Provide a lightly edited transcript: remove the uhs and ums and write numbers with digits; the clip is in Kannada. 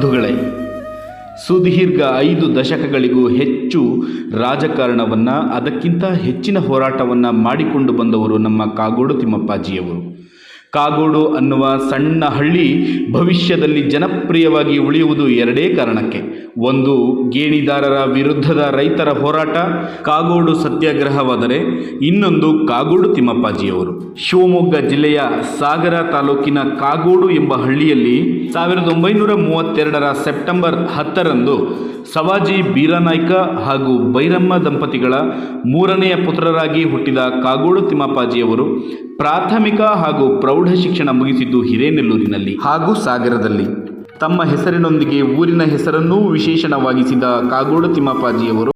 ಬಂಧುಗಳೇ, ಸುದೀರ್ಘ 5 ದಶಕಗಳಿಗೂ ಹೆಚ್ಚು ರಾಜಕಾರಣವನ್ನು, ಅದಕ್ಕಿಂತ ಹೆಚ್ಚಿನ ಹೋರಾಟವನ್ನು ಮಾಡಿಕೊಂಡು ಬಂದವರು ನಮ್ಮ ಕಾಗೋಡು ತಿಮ್ಮಪ್ಪಾಜಿಯವರು. ಕಾಗೋಡು ಅನ್ನುವ ಸಣ್ಣ ಹಳ್ಳಿ ಭವಿಷ್ಯದಲ್ಲಿ ಜನಪ್ರಿಯವಾಗಿ ಉಳಿಯುವುದು 2 ಕಾರಣಕ್ಕೆ. ಒಂದು, ಗೇಣಿದಾರರ ವಿರುದ್ಧದ ರೈತರ ಹೋರಾಟ ಕಾಗೋಡು ಸತ್ಯಾಗ್ರಹವಾದರೆ, ಇನ್ನೊಂದು ಕಾಗೋಡು ತಿಮ್ಮಪ್ಪಾಜಿಯವರು. ಶಿವಮೊಗ್ಗ ಜಿಲ್ಲೆಯ ಸಾಗರ ತಾಲೂಕಿನ ಕಾಗೋಡು ಎಂಬ ಹಳ್ಳಿಯಲ್ಲಿ 1932ರ ಸೆಪ್ಟೆಂಬರ್ 10ರಂದು ಸವಾಜಿ ಬೀರಾನಾಯ್ಕ ಹಾಗೂ ಬೈರಮ್ಮ ದಂಪತಿಗಳ 3ನೆಯ ಪುತ್ರರಾಗಿ ಹುಟ್ಟಿದ ಕಾಗೋಡು ತಿಮ್ಮಪ್ಪಾಜಿಯವರು ಪ್ರಾಥಮಿಕ ಹಾಗೂ ಪ್ರೌಢ ಶಿಕ್ಷಣ ಮುಗಿಸಿದ್ದು ಹಿರೇನೆಲ್ಲೂರಿನಲ್ಲಿ ಹಾಗೂ ಸಾಗರದಲ್ಲಿ. ತಮ್ಮ ಹೆಸರಿನೊಂದಿಗೆ ಊರಿನ ಹೆಸರನ್ನೂ ವಿಶೇಷಣವಾಗಿಸಿದ ಕಾಗೋಡು ತಿಮ್ಮಪ್ಪಾಜಿಯವರು